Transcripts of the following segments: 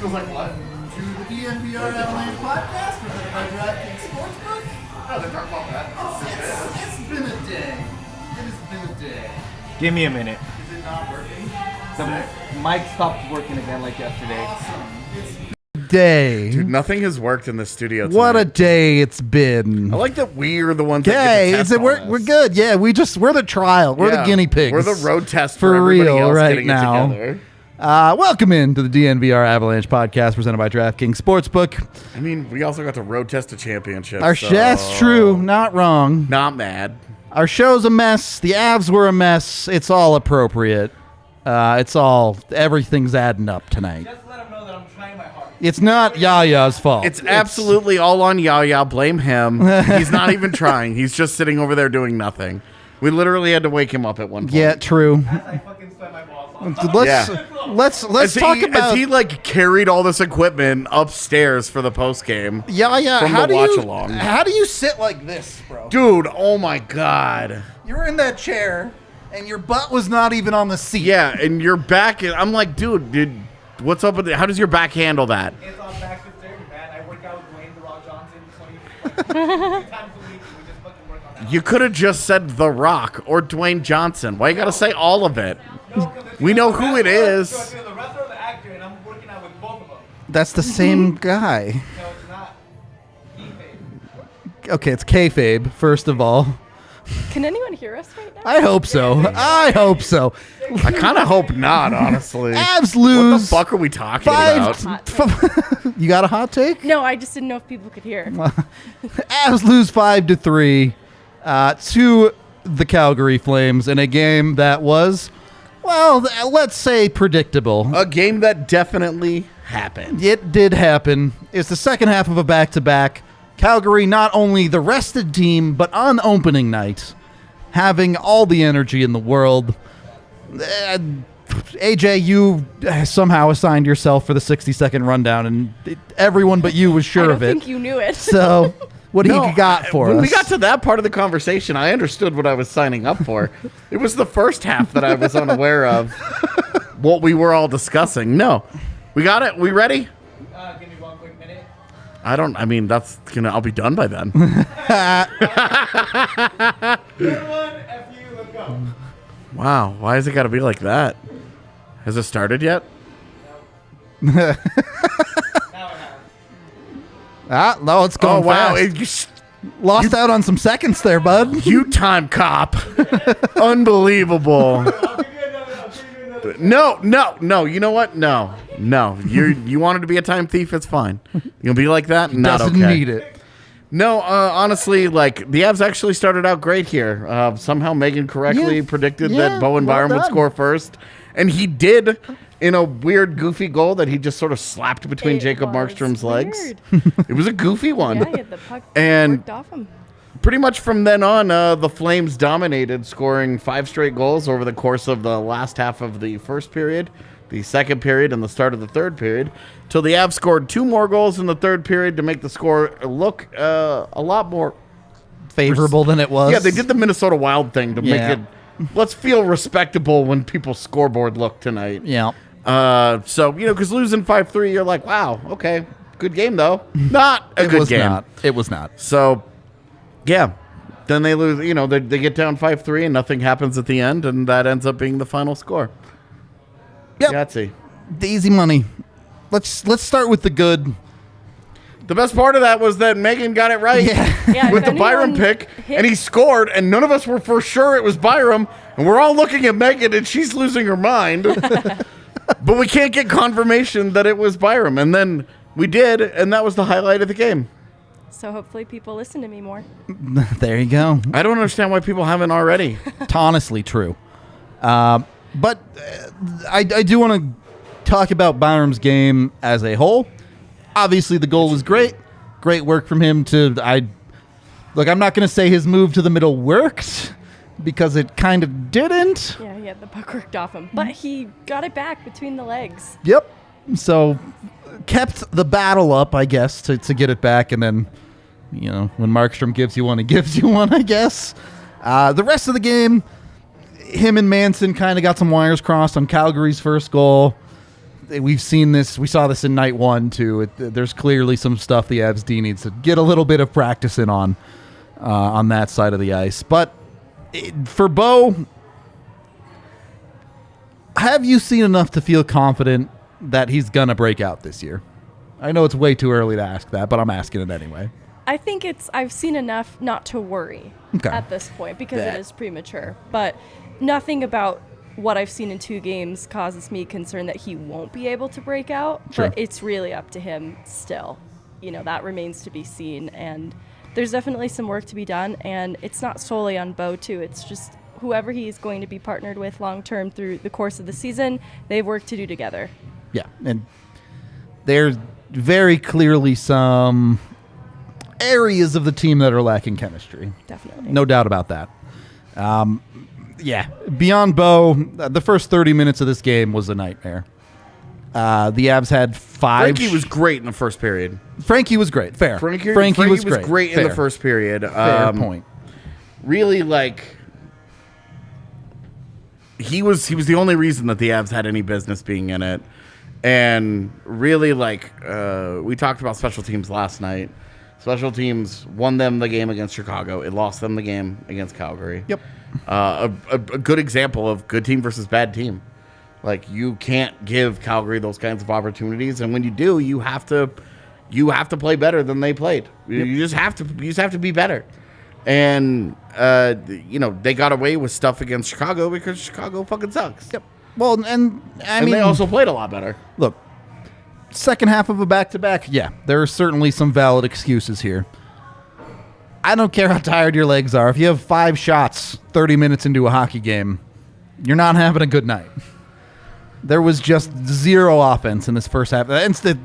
was like, what? To the DNVR Avalanche podcast presented by DraftKings Sportsbook. No, they're talking about that. It's been a day. It has been a day. Give me a minute. Is it not working? The mic stopped working again like yesterday. Awesome. Day. Dude, nothing has worked in the studio tonight. What a day it's been. I like that we're the ones Okay, that get to test we're good. Yeah, we're the trial. We're the guinea pigs. We're the road test for everybody real else right getting now. It together. Welcome into the DNVR Avalanche podcast presented by DraftKings Sportsbook. I mean, we also got to road test a championship. That's true. Not wrong. Not mad. Our show's a mess. The Avs were a mess. It's all appropriate. Everything's adding up tonight. Just let him know that I'm trying my hardest. It's not Yaya's fault. It's absolutely all on Yaya. Blame him. He's not even trying. He's just sitting over there doing nothing. We literally had to wake him up at one point. Yeah, true. As I fucking sweat my balls off. Let's talk about as he like carried all this equipment upstairs for the post game. Yaya. from the watch along. How do you sit like this, bro? Dude, oh my god. You were in that chair, and your butt was not even on the seat. Yeah, and your back. I'm like, dude, what's up with it? How does your back handle that? It's on back to third, man. I work out with Dwayne The Rock Johnson 2 times a week. We just fucking work on that. You could have just said The Rock or Dwayne Johnson. Why you gotta say all of it? We know who it is. So the wrestler or the actor, and I'm working out with both of them. That's the same guy. No, it's not. Kayfabe. Okay, it's kayfabe, first of all. Can anyone hear us right now? I hope so. I hope so. I kind of hope not, honestly. Avs What lose. the fuck are we talking Five. about? You got a hot take? No, I just didn't know if people could hear. Avs lose 5-3 to the Calgary Flames in a game that was, well, let's say predictable. A game that definitely happened. It did happen. It's the second half of a back-to-back. Calgary, not only the rested team, but on opening night, having all the energy in the world. AJ, you somehow assigned yourself for the 60-second rundown, and everyone but you was sure I of don't it. think you knew it. So, what do you got for when us? we got to that part of the conversation, I understood what I was signing up for. It was the first half that I was unaware of what we were all discussing. No. We got it? We ready? Give me 1 quick minute. I'll be done by then. Everyone, F you, let's go. Wow. Why has it got to be like that? Has it started yet? Now it has. No, it's going wow. fast. Lost out on some seconds there, bud. You time cop. Unbelievable. I'll give you another. No. You know what? No. You wanted to be a time thief. It's fine. You'll be like that. Not Doesn't okay. need it. No, honestly, like the Avs actually started out great here. Somehow Megan correctly predicted that Bowen Byram would score first, and he did in a weird, goofy goal that he just sort of slapped between It Jacob was Markstrom's legs. weird. It was a goofy one. Yeah, he had the puck And- worked off him. Pretty much from then on, the Flames dominated, scoring 5 straight goals over the course of the last half of the first period, the second period, and the start of the third period, till the Avs scored 2 more goals in the third period to make the score look a lot more Favorable than it was. Yeah, they did the Minnesota Wild thing to make it. Let's feel respectable when people's scoreboard look tonight. Yeah. So because losing 5-3, you're like, wow, okay, good game though. Not a good game. It was not. So, yeah. Then they lose. They get down 5-3, and nothing happens at the end, and that ends up being the final score. Yep. Yahtzee. The easy money. Let's start with the good. The best part of that was that Megan got it right Yeah, with if the Byram anyone pick, hit- and he scored, and none of us were for sure it was Byram, and we're all looking at Megan, and she's losing her mind. But we can't get confirmation that it was Byram, and then we did, and that was the highlight of the game. So hopefully people listen to me more. There you go. I don't understand why people haven't already. It's honestly true. But I do want to talk about Byram's game as a whole. Obviously, the goal was great. Great work from him I'm not going to say his move to the middle worked, because it kind of didn't. Yeah, he had the puck worked off him. But he got it back between the legs. Yep. So kept the battle up, I guess, to get it back. And then, when Markstrom gives you one, he gives you one, I guess. The rest of the game, him and Manson kind of got some wires crossed on Calgary's first goal. we've seen this. We saw this in night one too. There's clearly some stuff the Avs D needs to get a little bit of practice in on that side of the ice. But for Bo, have you seen enough to feel confident that he's gonna break out this year? I know it's way too early to ask that, but I'm asking it anyway. I think I've seen enough not to worry at this point because it is premature. But nothing about what I've seen in 2 games causes me concern that he won't be able to break out. Sure. But it's really up to him still. That remains to be seen. And there's definitely some work to be done. And it's not solely on Bo, too. It's just whoever he's going to be partnered with long term through the course of the season, they have work to do together. Yeah, and there's very clearly some areas of the team that are lacking chemistry. Definitely. No doubt about that. Beyond Bo, the first 30 minutes of this game was a nightmare. The Avs had 5. Frankie was great in the first period. Frankie was great. Fair. Frankie was great in the first period. Fair point. Really, he was the only reason that the Avs had any business being in it. And really, we talked about special teams last night. Special teams won them the game against Chicago. It lost them the game against Calgary. Yep. A good example of good team versus bad team. You can't give Calgary those kinds of opportunities, and when you do, you have to play better than they played. Yep. You just have to be better. And they got away with stuff against Chicago because Chicago fucking sucks. Yep. Well, and I mean, they also played a lot better. Look, second half of a back-to-back, there are certainly some valid excuses here. I don't care how tired your legs are. If you have 5 shots 30 minutes into a hockey game, you're not having a good night. There was just 0 offense in this first half. Instead,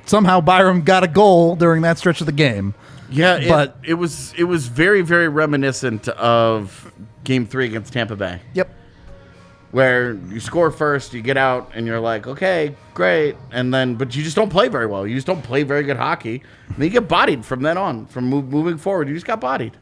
somehow Byram got a goal during that stretch of the game. Yeah, but it was very, very reminiscent of Game 3 against Tampa Bay. Yep. Where you score first, you get out, and you're like, okay, great, but you just don't play very well. You just don't play very good hockey. And then you get bodied from then on. From moving forward, you just got bodied.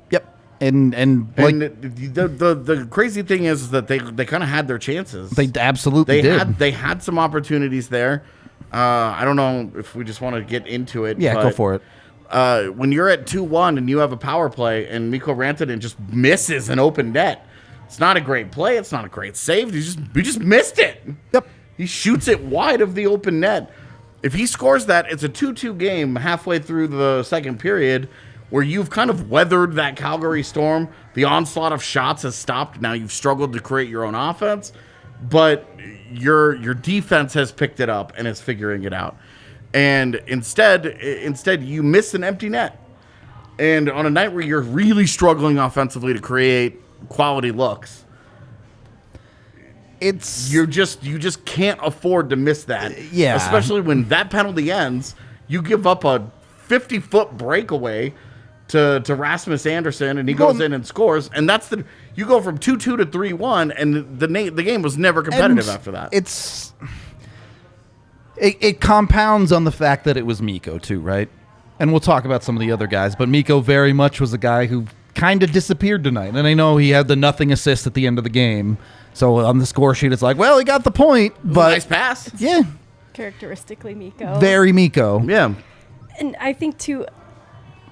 Yep. And the crazy thing is that they kind of had their chances. They absolutely did. They had some opportunities there. I don't know if we just want to get into it. Yeah, go for it. When you're at 2-1 and you have a power play and Mikko Rantanen just misses an open net, it's not a great play. It's not a great save. We just missed it. Yep. He shoots it wide of the open net. If he scores that, it's a 2-2 game halfway through the second period where you've kind of weathered that Calgary storm. The onslaught of shots has stopped. Now you've struggled to create your own offense, but your defense has picked it up and is figuring it out. And instead you miss an empty net. And on a night where you're really struggling offensively to create quality looks, you just can't afford to miss that. Yeah. Especially when that penalty ends, you give up a 50-foot breakaway to Rasmus Anderson, and he goes in and scores, and you go from 2-2 to 3-1, and the game was never competitive after that. It compounds on the fact that it was Mikko too, right? And we'll talk about some of the other guys, but Mikko very much was a guy who kind of disappeared tonight. And I know he had the nothing assist at the end of the game. So on the score sheet, it's like, well, he got the point. But nice pass. Yeah. Characteristically Mikko. Very Mikko. Yeah. And I think, too,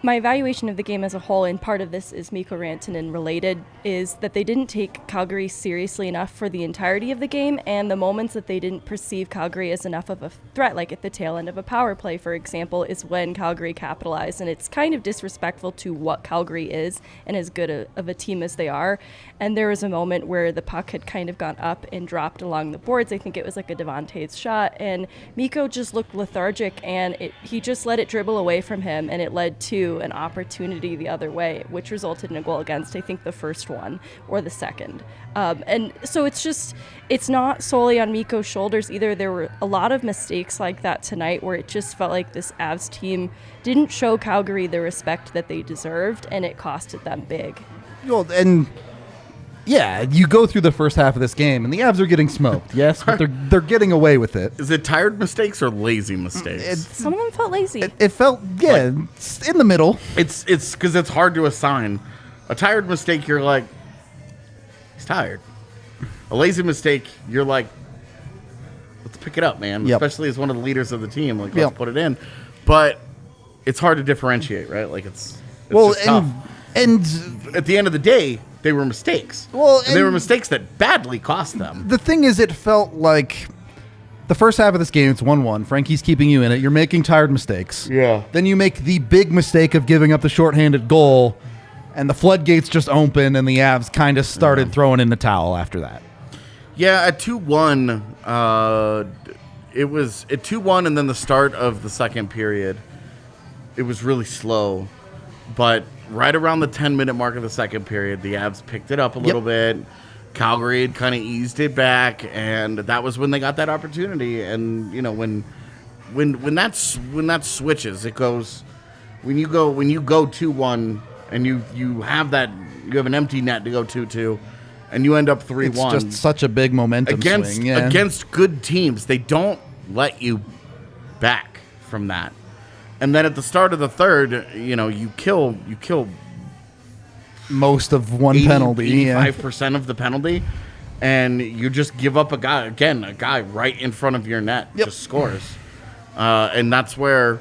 my evaluation of the game as a whole, and part of this is Mikko Rantanen related, is that they didn't take Calgary seriously enough for the entirety of the game, and the moments that they didn't perceive Calgary as enough of a threat, like at the tail end of a power play, for example, is when Calgary capitalized. And it's kind of disrespectful to what Calgary is and as good of a team as they are. And there was a moment where the puck had kind of gone up and dropped along the boards. I think it was like a Devontae's shot, and Mikko just looked lethargic, and he just let it dribble away from him, and it led to an opportunity the other way, which resulted in a goal against, I think, the first one or the second. And so it's not solely on Mikko's shoulders either. There were a lot of mistakes like that tonight where it just felt like this Avs team didn't show Calgary the respect that they deserved, and it costed them big. Well, and yeah, you go through the first half of this game, and the Avs are getting smoked, yes, but they're getting away with it. Is it tired mistakes or lazy mistakes? Some of them felt lazy. It felt, it's in the middle. It's because it's hard to assign. A tired mistake, you're like, he's tired. A lazy mistake, you're like, pick it up, man. Yep. Especially as one of the leaders of the team. Like, Yep. let's put it in. But it's hard to differentiate, right? Like, it's Well, just tough. and At the end of the day, they were mistakes. Well, and they were and- mistakes that badly cost them. the thing is, it felt like the first half of this game, it's 1-1. Frankie's keeping you in it. You're making tired mistakes. Yeah. Then you make the big mistake of giving up the shorthanded goal, and the floodgates just open, and the Avs kind of started throwing in the towel after that. Yeah, at 2-1, it was at 2-1, and then the start of the second period, it was really slow. But right around the 10-minute mark of the second period, the Avs picked it up a little bit. Calgary had kind of eased it back, and that was when they got that opportunity. And you know, when that switches, it goes when you go 2-1, and you have an empty net to go 2-2, and you end up 3-1. It's just such a big momentum swing. Yeah. Against good teams, they don't let you back from that. And then at the start of the third, you know, you kill most of one penalty. Yeah. 85% of the penalty, and you just give up a guy right in front of your net just scores. And that's where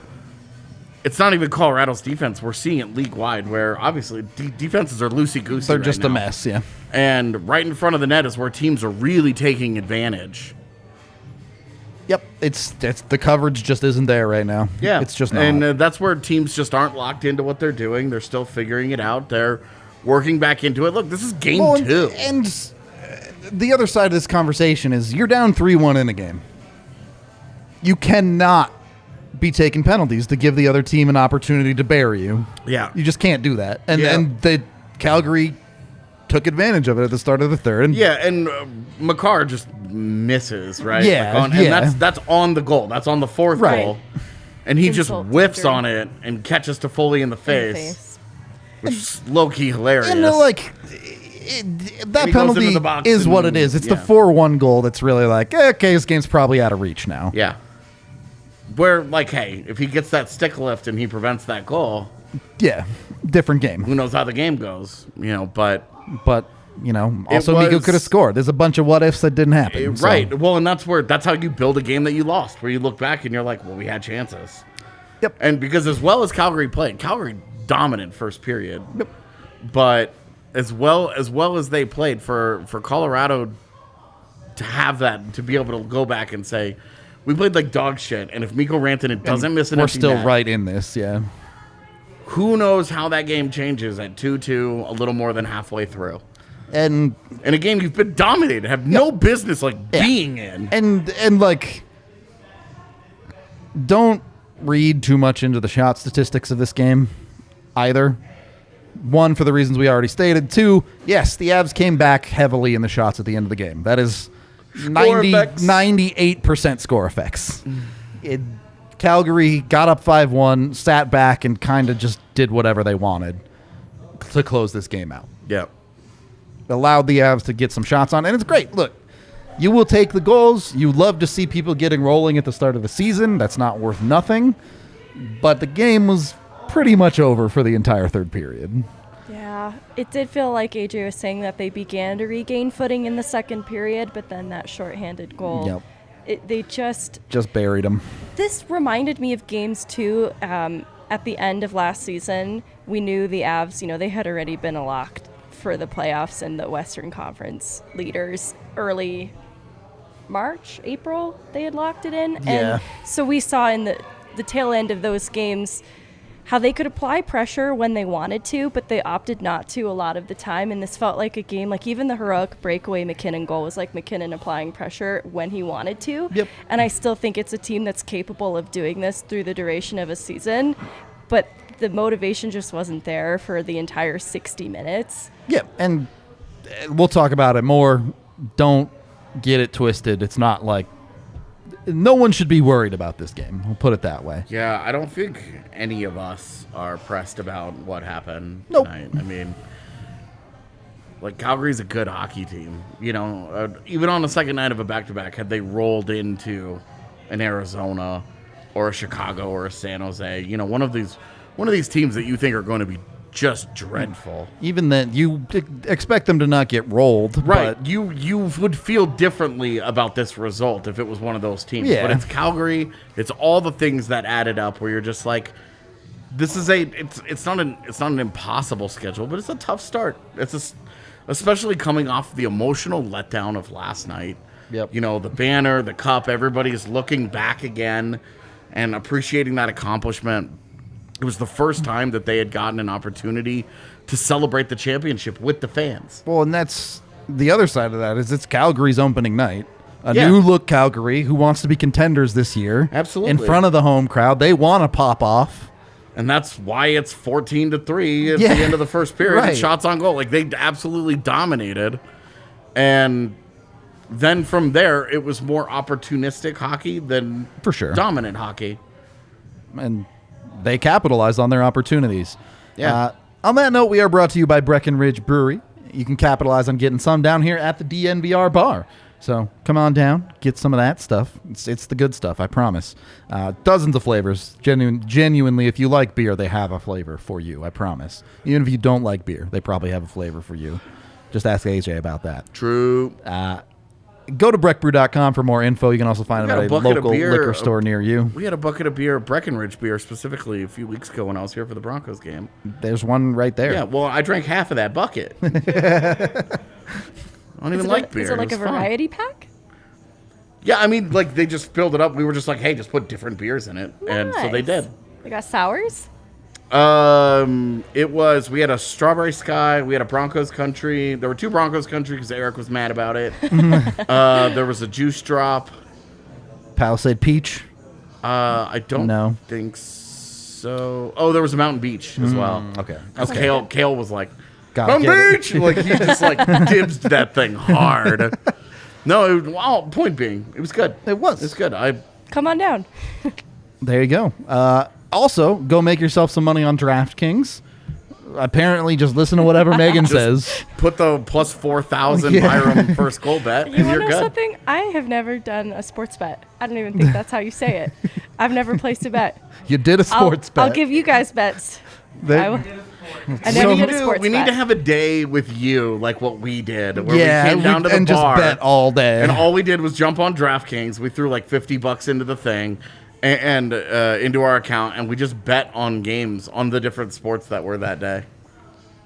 it's not even Colorado's defense. We're seeing it league-wide, where obviously defenses are loosey-goosey. They're right just now. a mess, yeah. And right in front of the net is where teams are really taking advantage. Yep, it's the coverage just isn't there right now. Yeah, it's just not. And that's where teams just aren't locked into what they're doing. They're still figuring it out. They're working back into it. Look, this is game Well, 2. And the other side of this conversation is you're down 3-1 in a game. You cannot be taking penalties to give the other team an opportunity to bury you. Yeah. You just can't do that. And Yeah. and the Calgary took advantage of it at the start of the third. And Yeah, and Makar just misses, right? Yeah, and yeah. that's on the goal. That's on the fourth Right. goal. And he just Insult to whiffs injury. on it and catches Toffoli in the face, which is low-key hilarious. And that And he goes penalty into the box is what and- it is. It's yeah. the 4-1 goal that's really like, okay, this game's probably out of reach now. Yeah. Where, like, hey, if he gets that stick lift and he prevents that goal, Yeah, different game. who knows how the game goes, you know, but... But, you know, also Nico was- could have scored. There's a bunch of what ifs that didn't happen. so- Right. Well, and that's how you build a game that you lost, where you look back and you're like, well, we had chances. Yep. And because as well as Calgary played, Calgary dominant first period. Yep. But as well as they played, for Colorado to have that, to be able to go back and say, we played like dog shit, and if Mikko Rantanen doesn't miss an We're empty still net, right in this, yeah. who knows how that game changes at 2-2 a little more than halfway through. And In a game you've been dominated, have no business being in. and like, don't read too much into the shot statistics of this game either. One, for the reasons we already stated. Two, yes, the Avs came back heavily in the shots at the end of the game. That is 98% score effects. Calgary got up 5-1, sat back, and kind of just did whatever they wanted to close this game out. Yeah. Allowed the Avs to get some shots on, and it's great. Look, you will take the goals. You love to see people getting rolling at the start of the season. That's not worth nothing. But the game was pretty much over for the entire third period. Yeah, it did feel like AJ was saying that they began to regain footing in the second period, but then that shorthanded goal, they just buried them. This reminded me of games too. At the end of last season, we knew the Avs, they had already been locked for the playoffs and the Western Conference leaders early March, April, they had locked it in. Yeah. And so we saw in the tail end of those games how they could apply pressure when they wanted to, but they opted not to a lot of the time. And this felt like a game, like even the heroic breakaway MacKinnon goal was like MacKinnon applying pressure when he wanted to. Yep. And I still think it's a team that's capable of doing this through the duration of a season, but the motivation just wasn't there for the entire 60 minutes. Yeah, and we'll talk about it more. Don't get it twisted. It's not like no one should be worried about this game. We'll put it that way. Yeah, I don't think any of us are pressed about what happened Nope. tonight. I mean, like, Calgary's a good hockey team. Even on the second night of a back-to-back, had they rolled into an Arizona or a Chicago or a San Jose, one of these teams that you think are going to be just dreadful. Even then, you expect them to not get rolled. Right. But You would feel differently about this result if it was one of those teams. Yeah. But it's Calgary. It's all the things that added up where you're just like, this is it's not an impossible schedule, but it's a tough start. Especially coming off the emotional letdown of last night. Yep. You know, the banner, the cup, everybody's looking back again and appreciating that accomplishment. It was the first time that they had gotten an opportunity to celebrate the championship with the fans. Well, and that's the other side of that is it's Calgary's opening night. A Yeah. new look Calgary who wants to be contenders this year. Absolutely. In front of the home crowd. They want to pop off. And that's why it's 14-3 at Yeah. the end of the first period. Right. And shots on goal. Like, they absolutely dominated. And then from there, it was more opportunistic hockey than For sure. dominant hockey. And they capitalized on their opportunities. Yeah. On that note, we are brought to you by Breckenridge Brewery. You can capitalize on getting some down here at the DNVR bar. So come on down, get some of that stuff. It's the good stuff, I promise. Dozens of flavors. Genuinely, if you like beer, they have a flavor for you, I promise. Even if you don't like beer, they probably have a flavor for you. Just ask AJ about that. True. Go to breckbrew.com for more info. You can also find We them got at a a bucket of local beer, liquor store near you. We had a bucket of beer, Breckenridge beer specifically, a few weeks ago when I was here for the Broncos game. There's one right there. Yeah, well, I drank half of that bucket. I don't even like beer. Is it like a was fun. variety pack? Yeah, I mean, like, they just filled it up. We were just like, hey, just put different beers in it. And so they Nice. did. They got sours? We had a Strawberry Sky. We had a Broncos Country. There were two Broncos Country because Eric was mad about it. There was a Juice Drop. Palisade Peach. I don't No. think so. Oh, there was a Mountain Beach as well. Okay. Because Kale was like, Gotta Mountain get it. Beach! Like, he just, like, dibsed that thing hard. No, point being, it was good. It was. It's good. Come on down. There you go. Also, go make yourself some money on DraftKings. Apparently, just listen to whatever Megan says. Put the plus 4,000 Yeah. Byram first goal bet, You and want you're to know good. something? I have never done a sports bet. I don't even think that's how you say it. I've never placed a bet. You did a sports bet. I'll give you guys bets. They- I never did a Dude, sports we need bet. to have a day with you, like what we did, where yeah, we came down to the and bar just bet all day. and all we did was jump on DraftKings. We threw like $50 into the thing and into our account, and we just bet on games on the different sports that were that day.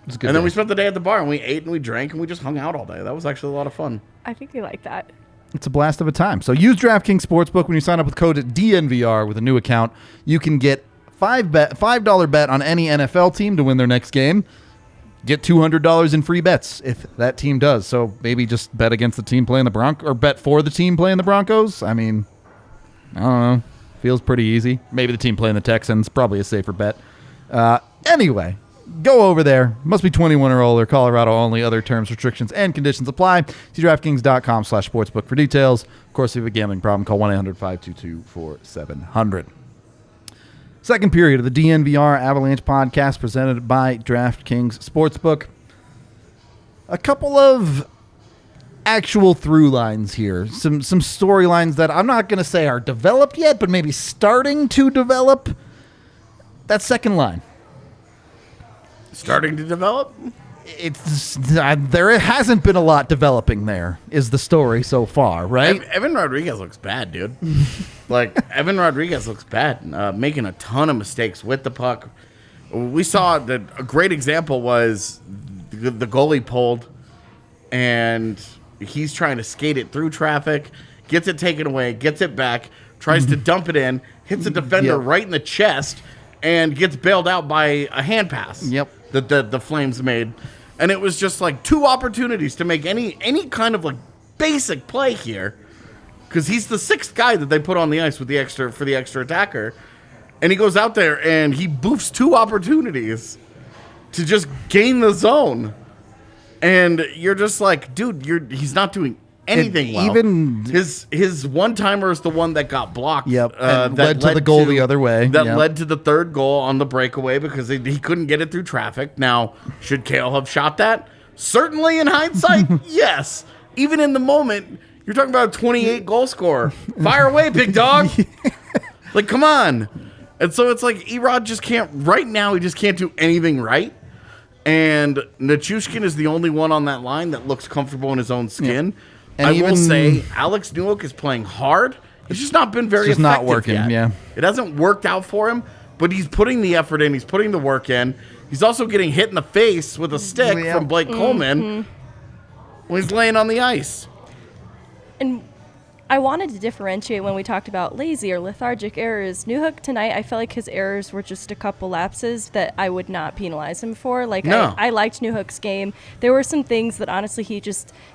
It's a good And then day. we spent the day at the bar, and we ate and we drank and we just hung out all day. That was actually a lot of fun. I think they like that. It's a blast of a time. So use DraftKings Sportsbook when you sign up with code DNVR with a new account. You can get $5 bet on any NFL team to win their next game. Get $200 in free bets if that team does. So maybe just bet against the team playing the Broncos, or bet for the team playing the Broncos. I mean, I don't know. Feels pretty easy. Maybe the team playing the Texans, probably a safer bet. Anyway, go over there. Must be 21 or older. Colorado only. Other terms, restrictions, and conditions apply. See DraftKings.com/sportsbook for details. Of course, if you have a gambling problem, call 1-800-522-4700. Second period of the DNVR Avalanche podcast presented by DraftKings Sportsbook. A couple of actual through lines here. Some storylines that I'm not going to say are developed yet, but maybe starting to develop. That second line. Starting to develop? There hasn't been a lot developing there, is the story so far, right? Evan Rodriguez looks bad, dude. Evan Rodriguez looks bad, making a ton of mistakes with the puck. We saw that a great example was the goalie pulled, and he's trying to skate it through traffic, gets it taken away, gets it back, tries to dump it in, hits a defender Yep. right in the chest, and gets bailed out by a hand pass. Yep. That the Flames made. And it was just like two opportunities to make any kind of like basic play here. Because he's the sixth guy that they put on the ice with the extra attacker. And he goes out there and he boofs two opportunities to just gain the zone. And you're just like, dude, he's not doing anything well. even- his one-timer is the one that got blocked. Yep, and that led to the goal the other way. That Yep. led to the third goal on the breakaway because he couldn't get it through traffic. Now, should Kale have shot that? Certainly in hindsight, yes. Even in the moment, you're talking about a 28 goal scorer. Fire away, big dog. Like, come on. And so it's like Erod just can't, right now, he just can't do anything right. And Nichushkin is the only one on that line that looks comfortable in his own skin. And I even- will say Alex Newhook is playing hard. It's just not been very just effective not working, yet. yeah. It hasn't worked out for him, but he's putting the effort in. He's putting the work in. He's also getting hit in the face with a stick Yeah. from Blake Coleman when he's laying on the ice. And I wanted to differentiate when we talked about lazy or lethargic errors. Newhook tonight, I felt like his errors were just a couple lapses that I would not penalize him for. Like, No. I liked Newhook's game. There were some things that honestly he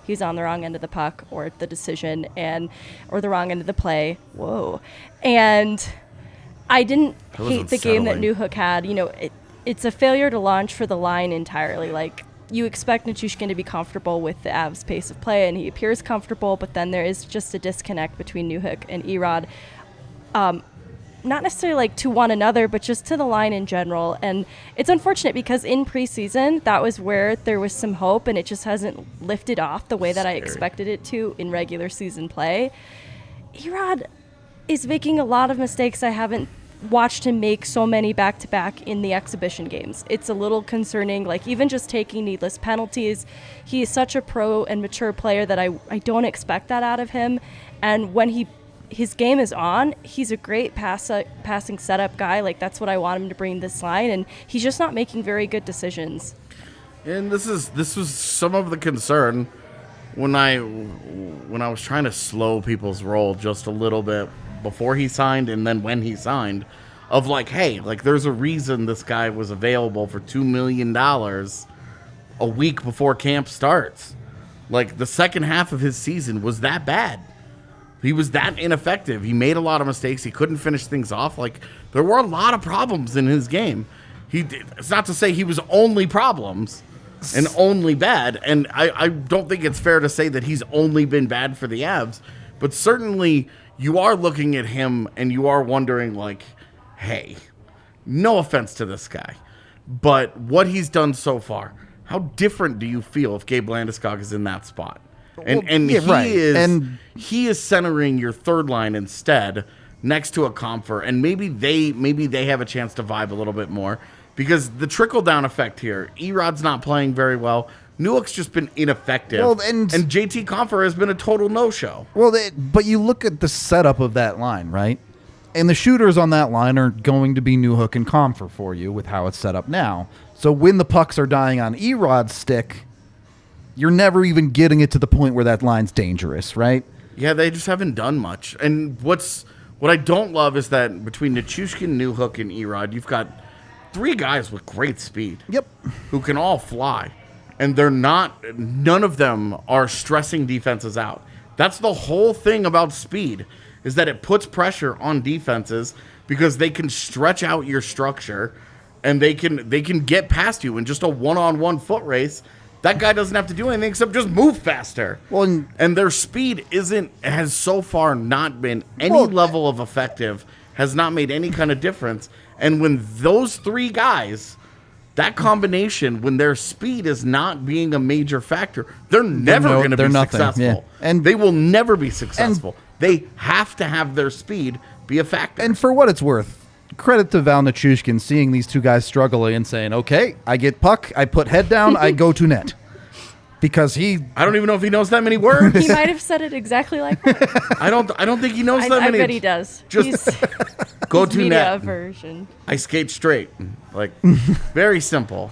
was on the wrong end of the puck or the decision or the wrong end of the play. Whoa. And I didn't was hate the game that unsettling. Newhook had. You know, it's a failure to launch for the line entirely. Like, you expect Nichushkin to be comfortable with the Avs' pace of play, and he appears comfortable, but then there is just a disconnect between Newhook and Erod. Not necessarily like to one another, but just to the line in general. And it's unfortunate because in preseason, that was where there was some hope, and it just hasn't lifted off the way that I expected it to in regular season play. Erod is making a lot of mistakes I haven't watched him make so many back-to-back in the exhibition games. It's a little concerning, like even just taking needless penalties. He is such a pro and mature player that I don't expect that out of him. And when his game is on, he's a great passing setup guy. Like, that's what I want him to bring this line, and he's just not making very good decisions. And this was some of the concern when I was trying to slow people's roll just a little bit before he signed and then when he signed, of like, hey, like there's a reason this guy was available for $2 million a week before camp starts. Like, the second half of his season was that bad. He was that ineffective. He made a lot of mistakes. He couldn't finish things off. Like, there were a lot of problems in his game. It's not to say he was only problems and only bad. And I don't think it's fair to say that he's only been bad for the Avs. But certainly you are looking at him and you are wondering, like, hey, no offense to this guy, but what he's done so far, how different do you feel if Gabe Landeskog is in that spot? And yeah, right. he is centering your third line instead next to a Comfer, and maybe they have a chance to vibe a little bit more, because the trickle down effect here, Erod's not playing very well. Newhook's just been ineffective, Well, and JT Compher has been a total no-show. Well, but you look at the setup of that line, right? And the shooters on that line are going to be Newhook and Comfer for you with how it's set up now. So when the pucks are dying on Erod's stick, you're never even getting it to the point where that line's dangerous, right? Yeah, they just haven't done much. And what I don't love is that between Nichushkin, Newhook, and Erod, you've got three guys with great speed. Yep. Who can all fly. And none of them are stressing defenses out. That's the whole thing about speed, is that it puts pressure on defenses because they can stretch out your structure and they can get past you in just a one-on-one foot race. That guy doesn't have to do anything except just move faster. Well, and their speed has so far not been any level of effective, has not made any kind of difference. And when those three guys, that combination, when their speed is not being a major factor, they're never going to be successful. Yeah. And they will never be successful. They have to have their speed be a factor. And for what it's worth, credit to Val Nichushkin seeing these two guys struggling and saying, okay, I get puck, I put head down, I go to net. Because I don't even know if he knows that many words. He might have said it exactly like that. I don't think he knows that many. I bet he does. Just go to media net. Version. I skate straight. Like, very simple.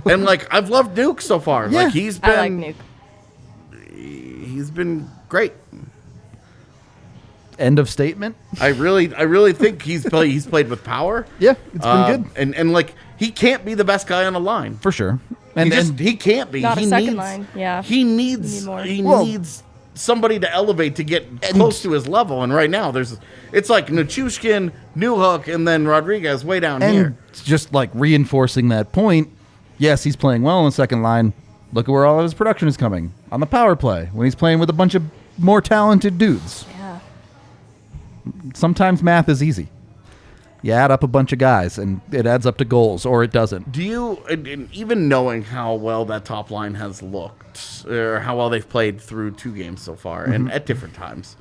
And like, I've loved Nuke so far. Yeah. Like, he's I like been Nuke. he's been great. End of statement. I really think he's played with power. Yeah, it's been good. And like, he can't be the best guy on the line. For sure. He can't be. Not he a second needs, line, yeah. He needs Need more. needs somebody to elevate to get close to his level. And right now it's like Nichushkin, Newhook, and then Rodriguez way down here. It's just like reinforcing that point. Yes, he's playing well on the second line. Look at where all of his production is coming. On the power play, when he's playing with a bunch of more talented dudes. Yeah. Sometimes math is easy. You add up a bunch of guys, and it adds up to goals, or it doesn't. Do you, and even knowing how well that top line has looked, or how well they've played through 2 games so far, and at different times,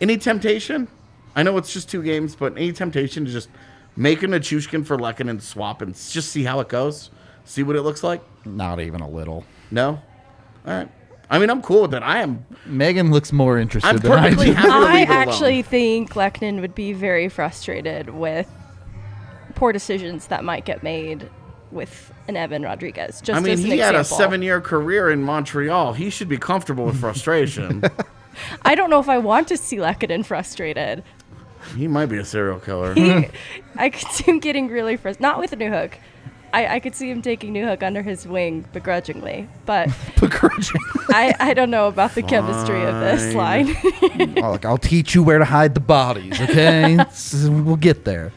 any temptation? I know it's just 2 games, but any temptation to just make a Nichushkin for Lehkonen and swap and just see how it goes? See what it looks like? Not even a little. No? All right. I mean, I'm cool with it. Megan looks more interested I'm than I perfectly do. happy to I leave it alone. actually think Lehkonen would be very frustrated with poor decisions that might get made with an Evan Rodriguez. Just I mean, as an he had a example. 7-year career in Montreal. He should be comfortable with frustration. I don't know if I want to see Lehkonen frustrated. He might be a serial killer. I could see him getting really frustrated. Not with Newhook. I could see him taking Newhook under his wing begrudgingly. But I don't know about the chemistry of this line. Oh, look, I'll teach you where to hide the bodies, okay? We'll get there.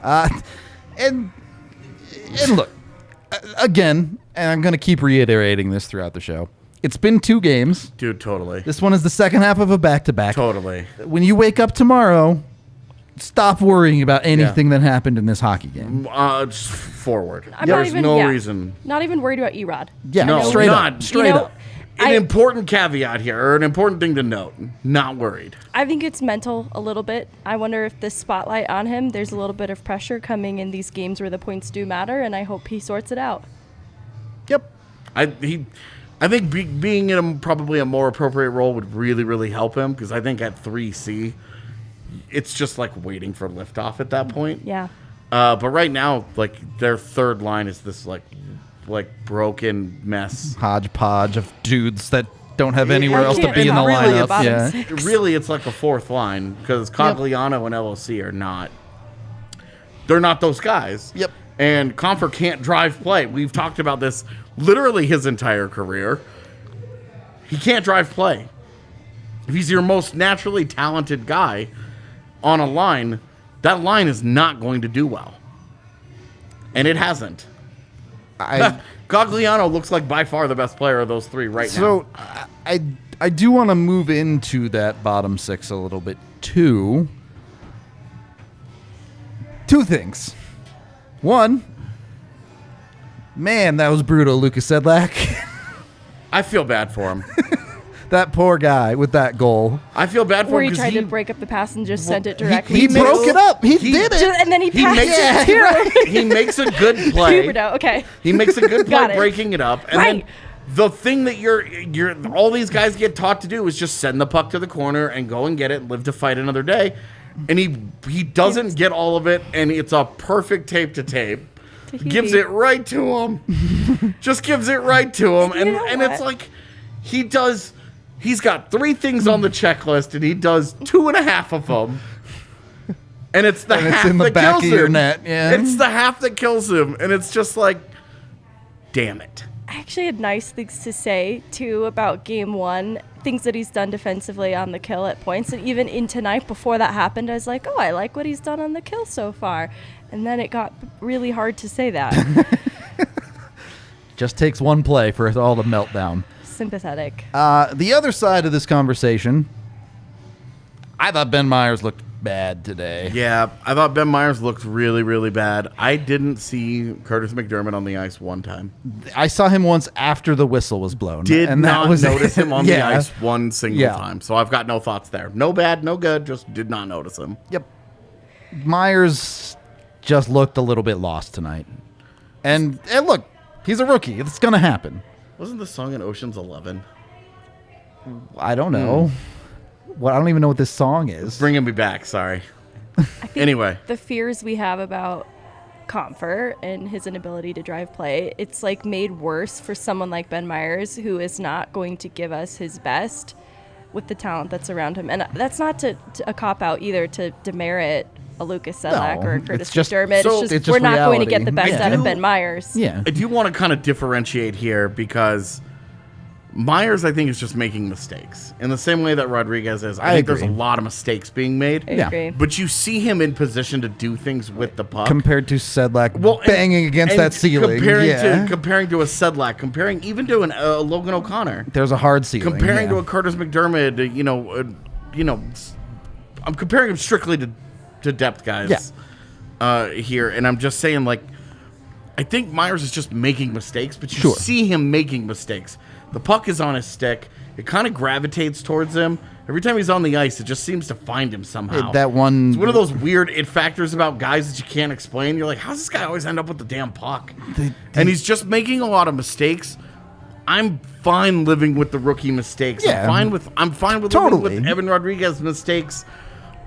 And look, again, and I'm going to keep reiterating this throughout the show. It's been 2 games. Dude, totally. This one is the second half of a back-to-back. Totally. When you wake up tomorrow, stop worrying about anything that happened in this hockey game. Just forward. I'm not There's even- no yeah. reason. Not even worried about Erod. Yeah, No, straight not- up. Straight up. An important caveat here, or an important thing to note. Not worried. I think it's mental a little bit. I wonder if this spotlight on him, there's a little bit of pressure coming in these games where the points do matter, and I hope he sorts it out. Yep. I think being in probably a more appropriate role would really, really help him, because I think at 3C, it's just like waiting for liftoff at that point. Yeah. But right now, like, their third line is this like broken mess. Hodgepodge of dudes that don't have anywhere I else to can't be in the remember really lineup. about him Yeah. six. Really, it's like a fourth line, because Cogliano and LOC are not. They're not those guys. Yep. And Comfer can't drive play. We've talked about this literally his entire career. He can't drive play. If he's your most naturally talented guy on a line, that line is not going to do well. And it hasn't. Cogliano looks like by far the best player of those 3 right now. So I do want to move into that bottom 6 a little bit too. 2 things. One, man, that was brutal, Lucas Sedlak. I feel bad for him. That poor guy with that goal. I feel bad for Where him he because tried to break up the pass and just sent it directly. He to- broke it up. He did it. And then he He passed makes it it. to He makes a good play. Huberdeau. Okay. He makes a good Got play it. breaking it up. And Right. then the thing that you're all these guys get taught to do is just send the puck to the corner and go and get it and live to fight another day. And he doesn't get all of it, and it's a perfect tape to tape. Gives it right to him. Just gives it right to him. You know And what? it's like he's got 3 things on the checklist, and he does 2.5 of them. And it's the And it's half in the that back kills of your him. net, yeah. It's the half that kills him, and it's just like, damn it. I actually had nice things to say, too, about Game 1. Things that he's done defensively on the kill at points. And even in tonight, before that happened, I was like, oh, I like what he's done on the kill so far. And then it got really hard to say that. Just takes one play for it all to melt down. Sympathetic. The other side of this conversation, I thought Ben Myers looked bad today. Yeah, I thought Ben Myers looked really, really bad. I didn't see Curtis McDermott on the ice one time. I saw him once after the whistle was blown. Did and not that was notice him on the Yeah. ice one single Yeah. time. So I've got no thoughts there. No bad, no good, just did not notice him. Yep. Myers just looked a little bit lost tonight. And look, he's a rookie. It's going to happen. Wasn't the song in Ocean's 11? I don't know. Well, I don't even know what this song is. Bringing me back, sorry. I think Anyway. the fears we have about Comfort and his inability to drive play, it's like made worse for someone like Ben Myers, who is not going to give us his best with the talent that's around him. And that's not to a cop-out either, to demerit a Lucas Sedlak No, or a it's Curtis just- McDermott. so- It's it's just we're just not going to get reality. the best Yeah. out of Ben Myers. Yeah. I do want to kind of differentiate here because Myers, I think, is just making mistakes in the same way that Rodriguez is. I think there's a agree. lot of mistakes being made. I Yeah. agree. But you see him in position to do things with the puck. Compared to Sedlak and- banging against and that ceiling. Comparing yeah. to a Sedlak, comparing even to a Logan O'Connor, There's a hard ceiling. comparing yeah. to a Curtis McDermott. I'm comparing him strictly to depth guys here, and I'm just saying, like, I think Myers is just making mistakes, but you Sure. see him making mistakes. The puck is on his stick. It kind of gravitates towards him. Every time he's on the ice, it just seems to find him somehow. That one... It's one of those weird it factors about guys that you can't explain. You're like, how's this guy always end up with the damn puck? And he's just making a lot of mistakes. I'm fine living with the rookie mistakes. Yeah. I'm fine with living with Evan Rodriguez mistakes.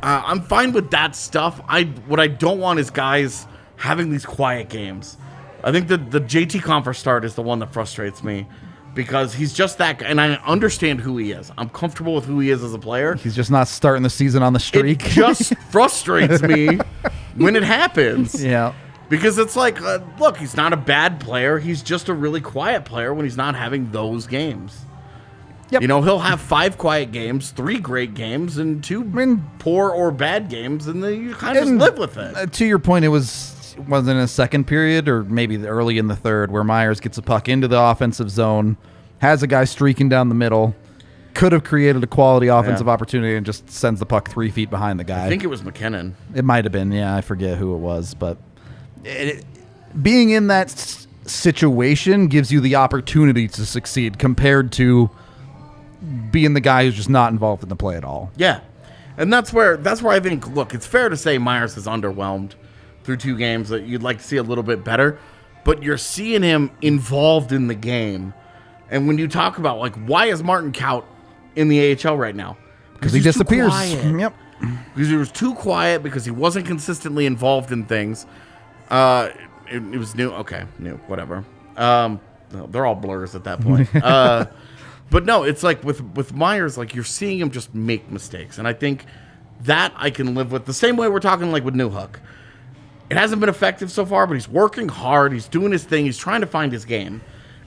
I'm fine with that stuff. What I don't want is guys having these quiet games. I think the JT Compher start is the one that frustrates me. Because he's just that guy, and I understand who he is. I'm comfortable with who he is as a player. He's just not starting the season on the streak. It just frustrates me when it happens. Yeah. Because it's like, look, he's not a bad player. He's just a really quiet player when he's not having those games. Yep. You know, he'll have 5 quiet games, 3 great games, and 2 poor or bad games, and then you kind of just live with it. To your point, it wasn't in a second period or maybe early in the third where Myers gets a puck into the offensive zone, has a guy streaking down the middle, could have created a quality offensive opportunity and just sends the puck 3 feet behind the guy. I think it was MacKinnon. It might have been. Yeah, I forget who it was. But being in that situation gives you the opportunity to succeed compared to being the guy who's just not involved in the play at all. Yeah. And that's where I think, look, it's fair to say Myers is underwhelmed through 2 games that you'd like to see a little bit better, but you're seeing him involved in the game. And when you talk about, like, why is Martin Kaut in the AHL right now? Because he disappears. Yep. Because he was too quiet, because he wasn't consistently involved in things. It was new. Okay, new, whatever. They're all blurs at that point. But no, it's like with Myers, like you're seeing him just make mistakes. And I think that I can live with. The same way we're talking like with Newhook. It hasn't been effective so far, but he's working hard. He's doing his thing. He's trying to find his game.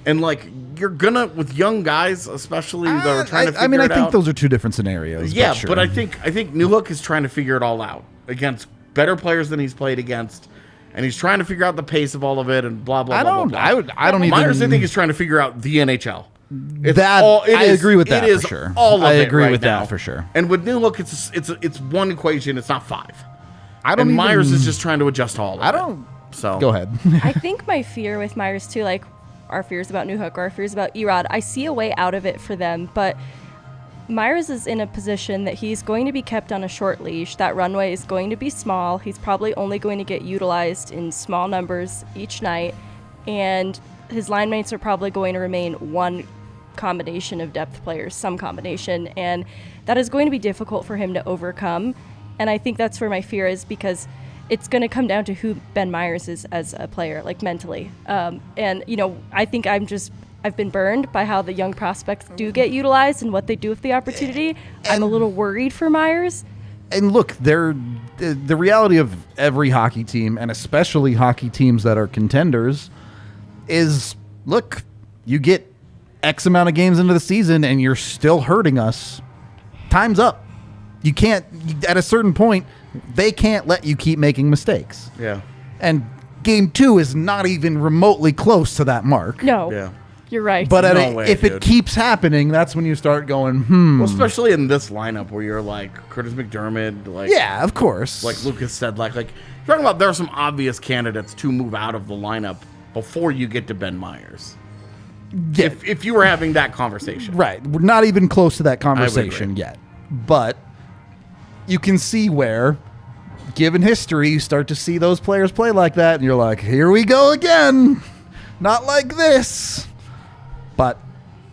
And like you're gonna, with young guys, especially that are trying to figure it out. I think those are 2 different scenarios. Yeah, sure. but I think Newhook is trying to figure it all out against better players than he's played against. And he's trying to figure out the pace of all of it and blah, blah, blah, blah. I don't even... Myers, I think, is trying to figure out the NHL. I agree with that for sure. I agree with that for sure. And with Newhook, it's one equation. It's not 5. Myers is just trying to adjust all of it. So go ahead. I think my fear with Myers too, like our fears about Newhook, our fears about Erod, I see a way out of it for them, but Myers is in a position that he's going to be kept on a short leash. That runway is going to be small. He's probably only going to get utilized in small numbers each night, and his line mates are probably going to remain one combination of depth players, some combination, and that is going to be difficult for him to overcome. And I think that's where my fear is, because it's going to come down to who Ben Myers is as a player, like mentally. And, you know, I think I've been burned by how the young prospects do get utilized and what they do with the opportunity. I'm a little worried for Myers. And look, the reality of every hockey team, and especially hockey teams that are contenders, is, look, you get X amount of games into the season and you're still hurting us. Time's up. You can't, at a certain point, they can't let you keep making mistakes. Yeah. And game 2 is not even remotely close to that mark. No. Yeah. You're right. But if dude. it keeps happening, that's when you start going, Well, especially in this lineup where you're like Curtis McDermott, like yeah, of course. like Lucas said, like you're talking about there are some obvious candidates to move out of the lineup before you get to Ben Myers. Yeah. If you were having that conversation. Right. We're not even close to that conversation yet. But you can see where, given history, you start to see those players play like that, and you're like, here we go again. Not like this. But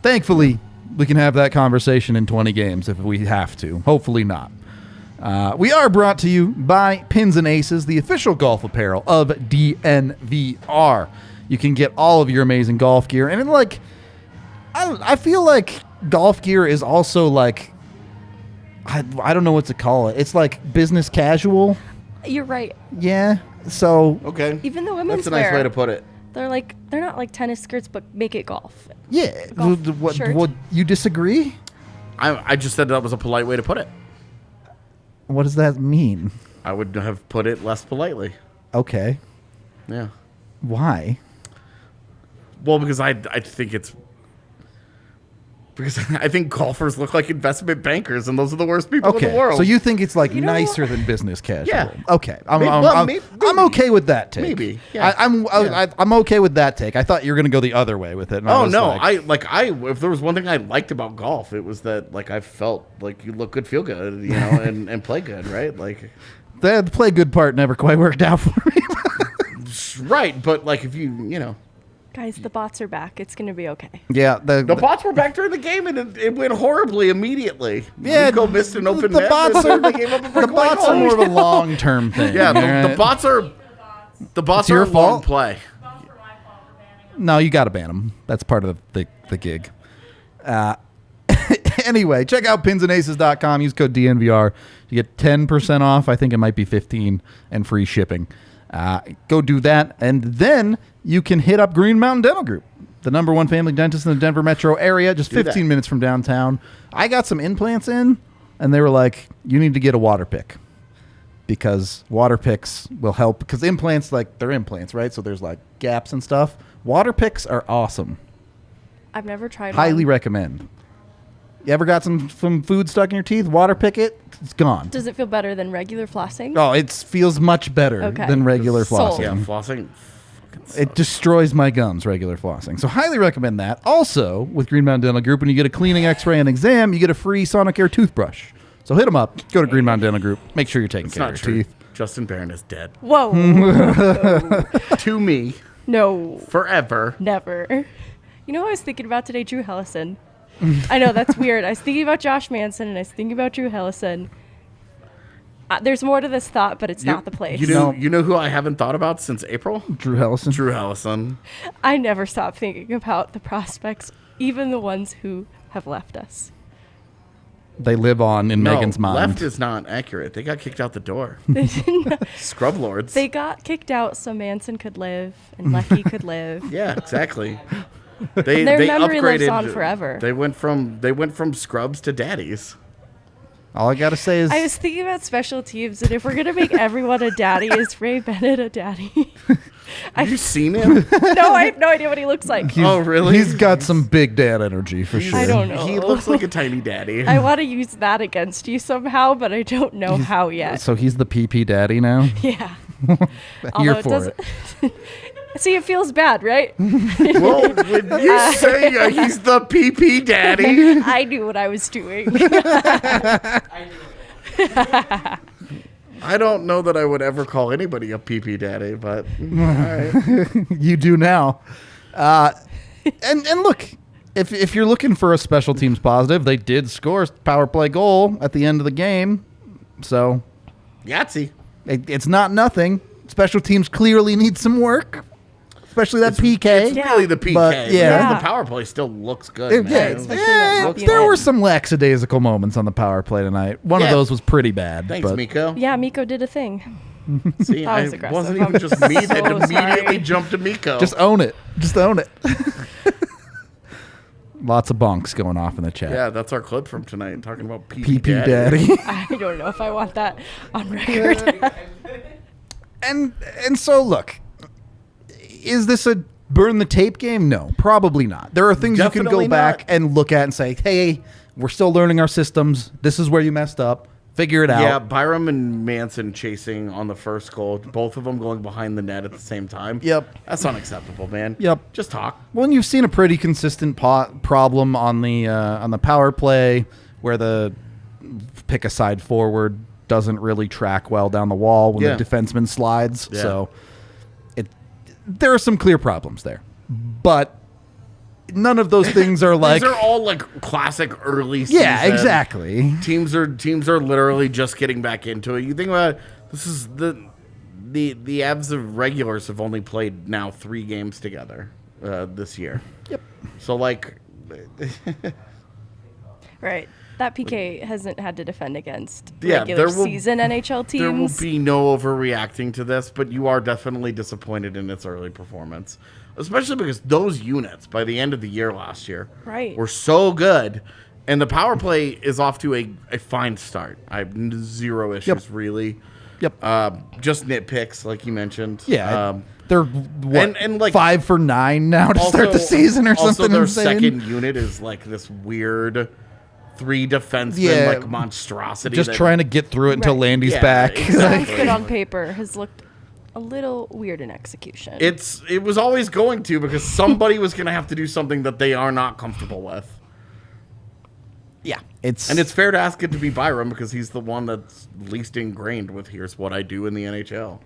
thankfully, we can have that conversation in 20 games if we have to. Hopefully not. We are brought to you by Pins and Aces, the official golf apparel of DNVR. You can get all of your amazing golf gear. And I feel like golf gear is also like, I don't know what to call it. It's like business casual. You're right. Yeah. So Okay. Even the women's That's a nice wear, way to put it. they're not like tennis skirts, but make it golf. yeah. Golf shirt. What you disagree? I just said that was a polite way to put it. What does that mean? I would have put it less politely. Okay. Yeah. Why? Well, because I think it's Because I think golfers look like investment bankers, and those are the worst people in the world. So you think it's like nicer than business casual? Yeah. Okay. I'm Maybe. okay with that take. Maybe. Yeah. I'm okay with that take. I thought you were going to go the other way with it. And Oh I was no! like, If there was one thing I liked about golf, it was that I felt like you look good, feel good, and play good, right? Like the play good part never quite worked out for me. right, but if you Guys, the bots are back. It's going to be okay. Yeah. the bots were back during the game, and it went horribly immediately. Yeah, Nico missed an open net. bots and they gave up a The breakaway bots are goal. more of a long-term thing. Yeah, all the right? bots are your a long fault? play. No, you got to ban them. That's part of the gig. Anyway, check out pinsandaces.com. Use code DNVR. You get 10% off. I think it might be 15 and free shipping. Go do that. And then you can hit up Green Mountain Dental Group, the #1 family dentist in the Denver metro area, just 15 minutes from downtown. I got some implants in, and they were like, you need to get a water pick. Because water picks will help. Because implants, they're implants, right? So there's gaps and stuff. Water picks are awesome. I've never tried Highly one. recommend. You ever got some food stuck in your teeth? Water pick it. It's gone. Does it feel better than regular flossing? Oh, it feels much better Okay. than regular Sold. flossing. Yeah, flossing. It destroys my gums, regular flossing. So highly recommend that. Also, with Green Mountain Dental Group, when you get a cleaning, x-ray, and exam, you get a free Sonicare toothbrush. So hit them up. Go to Green Mountain Dental Group. Make sure you're taking It's care not of your true. teeth. Justin Barron is dead. Whoa. To me, No. forever. Never. You know what I was thinking about today? Drew Hellison. I know, that's weird. I was thinking about Josh Manson, and I was thinking about Drew Hellison. There's more to this thought, but it's not the place. You know who I haven't thought about since April? Drew Hellison. Drew Hellison. I never stop thinking about the prospects, even the ones who have left us. They live on in Megan's mind. Left is not accurate. They got kicked out the door. Scrub lords. They got kicked out so Manson could live and Lecky could live. Yeah, exactly. They Their they memory upgraded. lives on forever. They went from scrubs to daddies. All I got to say is I was thinking about special teams, and if we're going to make everyone a daddy, is Ray Bennett a daddy? Have you seen him? No, I have no idea what he looks like. Oh, really? he's got some big dad energy for sure. I don't know. He looks like a tiny daddy. I want to use that against you somehow, but I don't know how yet. So he's the PP daddy now? Yeah. Here Although for it. See, it feels bad, right? Well, when you say he's the PP daddy, I knew what I was doing. I don't know that I would ever call anybody a PP daddy, but all right. You do now. And look, if you're looking for a special teams positive, they did score a power play goal at the end of the game. So Yahtzee. it's not nothing. Special teams clearly need some work, especially that PK. It's really the PK. But, The yeah. rest of the power play still looks good, man. especially that top there unit. were some lackadaisical moments on the power play tonight. One of Yeah. those was pretty bad. Thanks, but Miko. Yeah, Miko did a thing. See, That was it aggressive. wasn't even I'm just me that so immediately sorry. jumped to Miko. Just own it. Just own it. Lots of bonks going off in the chat. yeah, that's our clip from tonight, talking about PP, PP daddy. I don't know if I want that on record. and so look, is this a burn the tape game? No, probably not. There are things you Definitely can go back not. and look at and say, hey, we're still learning our systems. This is where you messed up. Figure it out. Yeah, Byram and Manson chasing on the first goal, both of them going behind the net at the same time. Yep. That's unacceptable, man. Yep. Just talk. Well, and you've seen a pretty consistent problem on the power play where the pick a side forward doesn't really track well down the wall when Yeah. the defenseman slides. Yeah. So there are some clear problems there, but none of those things are like These are all like classic early season. yeah, exactly. Teams are literally just getting back into it. You think about it, this is the Avs of regulars have only played now 3 games together this year. Yep. So like Right. That PK hasn't had to defend against Yeah, regular there will- season NHL teams. there will be no overreacting to this, but you are definitely disappointed in its early performance. Especially because those units by the end of the year last year Right. were so good. And the power play is off to a fine start. I have zero issues, really. Yep. Just nitpicks, like you mentioned. Yeah. They're what, And, like, 5 for 9 now to start the season or something their insane. second unit is like this weird 3 defensemen like monstrosity. Just trying to get through it until Right. Landy's Yeah, back. exactly. Sounds good on paper. Has looked a little weird in execution. It was always going to, because somebody was going to have to do something that they are not comfortable with. Yeah, And it's fair to ask it to be Byram, because he's the one that's least ingrained with here's what I do in the NHL.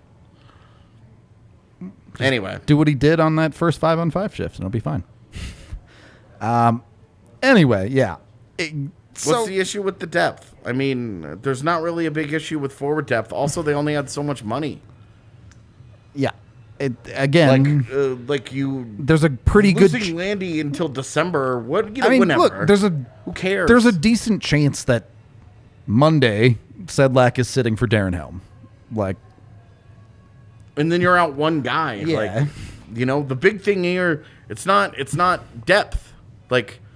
Anyway. do what he did on that first 5-on-5 shift, and it'll be fine. Anyway, yeah. What's the issue with the depth? I mean, there's not really a big issue with forward depth. Also, they only had so much money. Yeah. Again, there's a pretty good losing Landy until December. whenever. Look, who cares? There's a decent chance that Monday Sedlak is sitting for Darren Helm. And then you're out one guy. Yeah. The big thing here, it's not depth.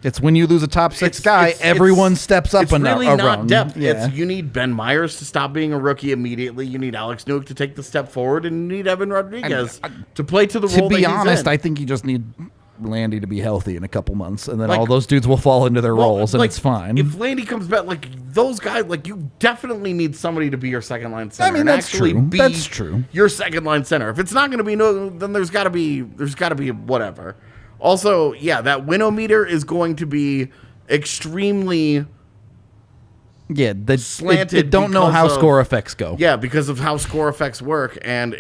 It's when you lose a top 6 guy, everyone steps up it's and really around. not depth. Yeah. You need Ben Myers to stop being a rookie immediately. You need Alex Newhook to take the step forward, and you need Evan Rodriguez to play to the role. To be that he's honest, in. I think you just need Landy to be healthy in a couple months, and then all those dudes will fall into their roles, and it's fine. If Landy comes back, those guys, you definitely need somebody to be your second line center. and that's actually true. Be That's true. Your second line center. If it's not going to be then there's got to be whatever. Also, yeah, that winometer is going to be extremely they slanted. don't know because how of- score effects go. Yeah, because of how score effects work, and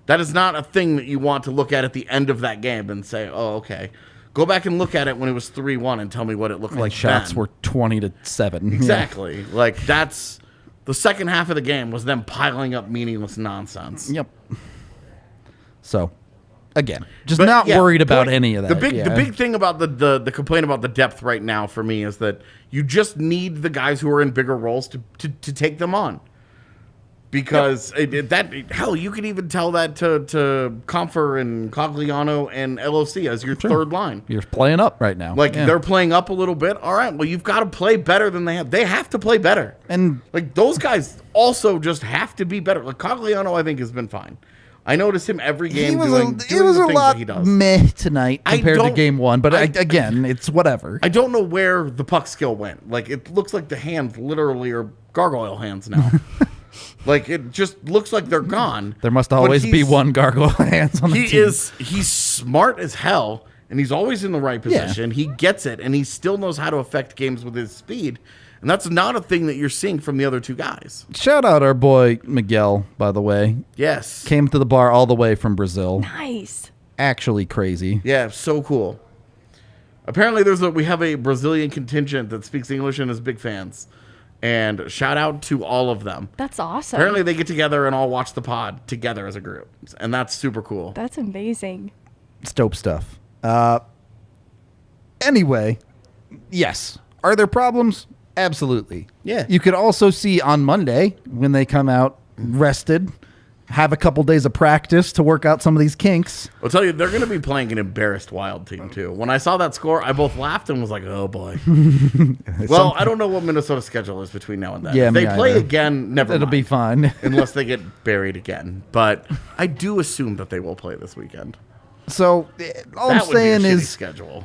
that is not a thing that you want to look at the end of that game and say, "Oh, okay." Go back and look at it when it was 3-1 and tell me what it looked like. Shots then. were 20-7. Exactly. That's the second half of the game was them piling up meaningless nonsense. Yep. So, again, just not worried about any of that. The big thing about the complaint about the depth right now for me is that you just need the guys who are in bigger roles to take them on. Because hell, you could even tell that to Comfer and Cogliano and LOC as your third line. You're playing up right now. They're playing up a little bit. All right, well, you've got to play better than they have. They have to play better. And those guys also just have to be better. Cogliano, I think, has been fine. I notice him every game doing it was the a things lot that he does. meh tonight compared to game 1, but again, it's whatever. I don't know where the puck skill went. It looks like the hands literally are gargoyle hands now. It just looks like they're gone. There must always be one gargoyle hands on the team. He's smart as hell, and he's always in the right position. He gets it, and he still knows how to affect games with his speed. And that's not a thing that you're seeing from the other two guys. Shout out our boy Miguel, by the way. Yes. Came to the bar all the way from Brazil. Nice. Actually crazy. Yeah, so cool. Apparently we have a Brazilian contingent that speaks English and is big fans. And shout out to all of them. That's awesome. Apparently they get together and all watch the pod together as a group. And that's super cool. That's amazing. It's dope stuff. Anyway, yes. Are there problems? Absolutely. Yeah. You could also see on Monday when they come out rested, have a couple days of practice to work out some of these kinks. I'll tell you, they're going to be playing an embarrassed Wild team, too. When I saw that score, I both laughed and was like, oh, boy. Well, I don't know what Minnesota's schedule is between now and then. Yeah, if they me play either. again, never It'll mind. be fine. Unless they get buried again. But I do assume that they will play this weekend. So all I'm That would be a saying shitty is schedule.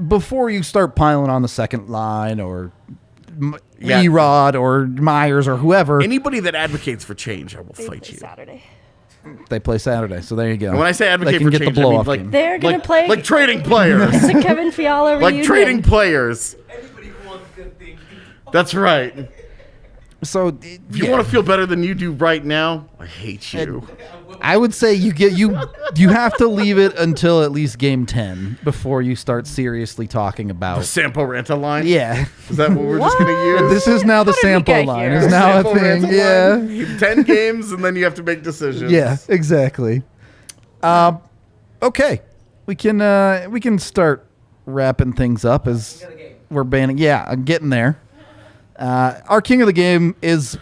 before you start piling on the second line or Yeah. Erod or Myers or whoever, Anybody that advocates for change, I will They fight play you. Saturday. they play Saturday. So there you go. And when I say They advocate can for get the change, I mean blow-off game. They're gonna play like trading players. It's a Kevin Fiala reunion. Like trading players. Anybody who wants good things. That's right. So If you want to feel better than you do right now, I hate you. I would say you have to leave it until at least game 10 before you start seriously talking about. Sampo Ranta line? Yeah, Is that what we're just going to use? this is now the How did we sample get line. here? Is now a Sampo thing. Ranta Yeah, line? 10 games, and then you have to make decisions. yeah, exactly. Okay, we can start wrapping things up as we're banning. Yeah, I'm getting there. Our king of the game is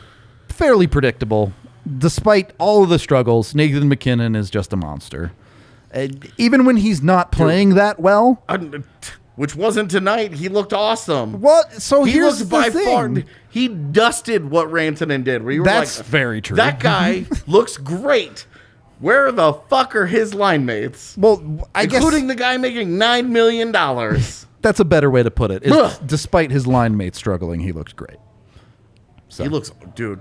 fairly predictable. Despite all of the struggles, Nathan MacKinnon is just a monster. Even when he's not playing that well. Which wasn't tonight. He looked awesome. What? So He here's looked the by thing. far. He dusted what Rantanen did. Where you were That's like, very true. That guy looks great. Where the fuck are his line mates? Well, I guess Including the guy making $9 million. that's a better way to put it. Despite his line mate struggling, he looked great. So. He looks, dude.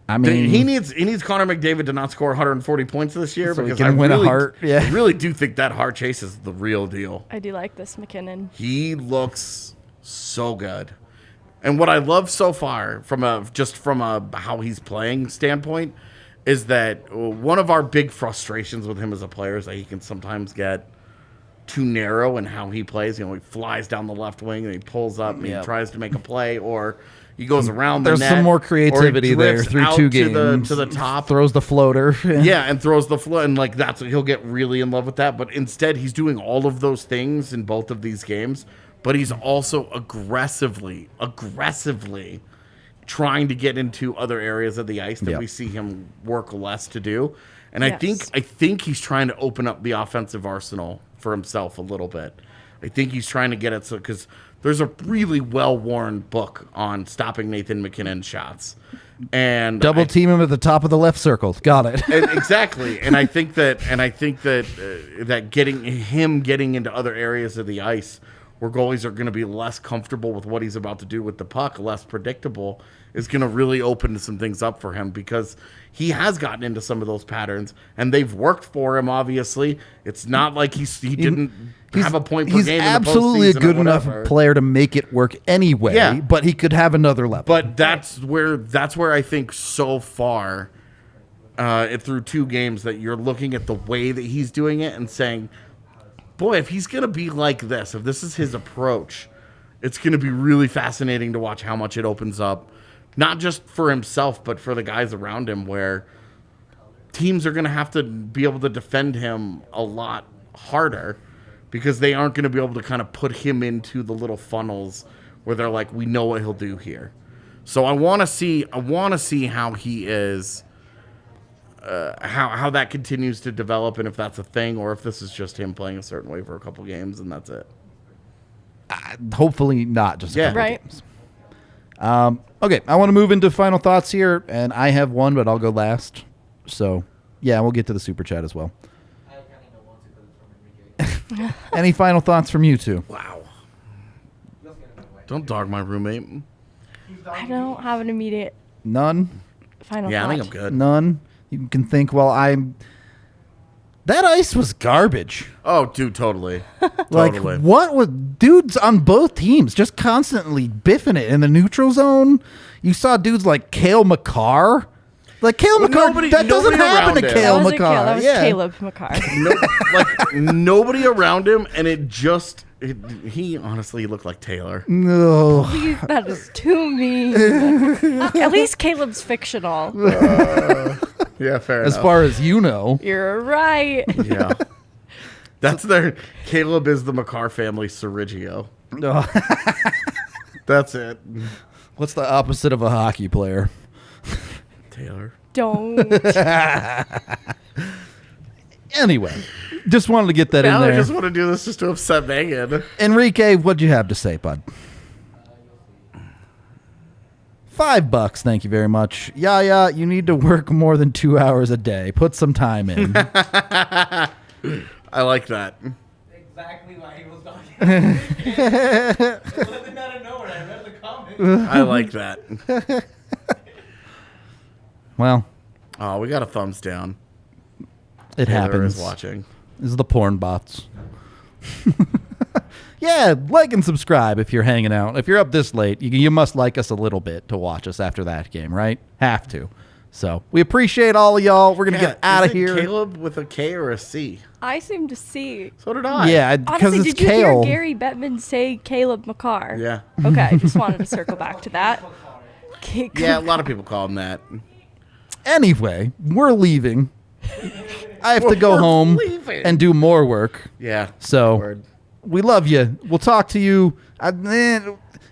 I mean, He needs Connor McDavid to not score 140 points this year So he because can I win a really, Hart, yeah. I really do think that Hart chase is the real deal. I do like this MacKinnon. He looks so good. And what I love so far from a how he's playing standpoint is that one of our big frustrations with him as a player is that he can sometimes get too narrow in how he plays. He flies down the left wing and he pulls up and he tries to make a play, or he goes around the net. There's some more creativity there drifts through out 2 to games. the top. Throws the floater. Yeah, and throws the float, and that's he'll get really in love with that. But instead, he's doing all of those things in both of these games. But he's also aggressively trying to get into other areas of the ice that we see him work less to do. And Yes. I think he's trying to open up the offensive arsenal for himself a little bit. I think he's trying to get it because there's a really well-worn book on stopping Nathan MacKinnon shots. And Double team him at the top of the left circle. Got it. Exactly. And I think that that getting into other areas of the ice where goalies are going to be less comfortable with what he's about to do with the puck, less predictable, is going to really open some things up for him because he has gotten into some of those patterns and they've worked for him. Obviously, it's not like he didn't have a point per He's game. absolutely a in the postseason or good enough whatever. player to make it work anyway. Yeah. But he could have another level. But that's where I think so far through 2 games that you're looking at the way that he's doing it and saying, boy, if he's going to be like this, if this is his approach, it's going to be really fascinating to watch how much it opens up, not just for himself, but for the guys around him, where teams are going to have to be able to defend him a lot harder because they aren't going to be able to kind of put him into the little funnels where they're like, we know what he'll do here. So I want to see how he is, how that continues to develop, and if that's a thing, or if this is just him playing a certain way for a couple games and that's it. Hopefully not just a couple Right. games. Okay, I want to move into final thoughts here, and I have one, but I'll go last. So, yeah, we'll get to the super chat as well. Any final thoughts from you two? Wow. Don't dog my roommate. I don't have an immediate None? final Yeah, thought. I think I'm good. None? You can think, well, that ice was garbage. Oh, dude, totally. Like, Totally. what was dudes on both teams just constantly biffing it in the neutral zone? You saw dudes like Cale Makar. Like, Cale Well, Makar, that doesn't nobody happen to around him. Cale That wasn't Makar. That was Yeah. Caleb Makar. Nobody around him, and he honestly looked like Taylor. No. That is too mean. At least Caleb's fictional. Yeah, fair As far as you know. You're right. Yeah. That's Caleb is the Makar family Sergio. That's it. What's the opposite of a hockey player? Taylor. Don't. Anyway, just wanted to get that Now in I there. just want to do this just to upset Megan. Enrique, what'd you have to say, bud? $5, thank you very much. Yeah, you need to work more than 2 hours a day. Put some time in. I like that. Exactly why he was talking. Nothing out of nowhere. I read the comment. I like that. Well, Oh, we got a thumbs down. it Taylor happens. is watching. This is the porn bots. Yeah, like and subscribe if you're hanging out. If you're up this late, you must like us a little bit to watch us after that game, right? Have to. So we appreciate all of y'all. We're going to get out of Is it here. Caleb with a K or a C? I seem to see. So did I. Yeah, because Honestly, it's did you Kale. hear Gary Bettman say Caleb Makar? Yeah. Okay, I just wanted to circle back to that. Yeah, a lot of people call him that. Anyway, we're leaving. I have to go We're home leaving. and do more work. Yeah. So Word. we love you. We'll talk to you.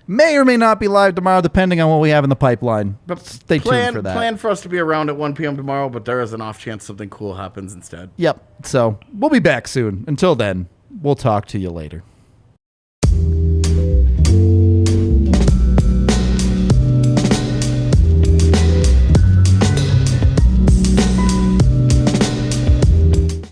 May or may not be live tomorrow, depending on what we have in the pipeline. But stay tuned for that. Plan for us to be around at 1 p.m. tomorrow, but there is an off chance something cool happens instead. Yep. So we'll be back soon. Until then, we'll talk to you later.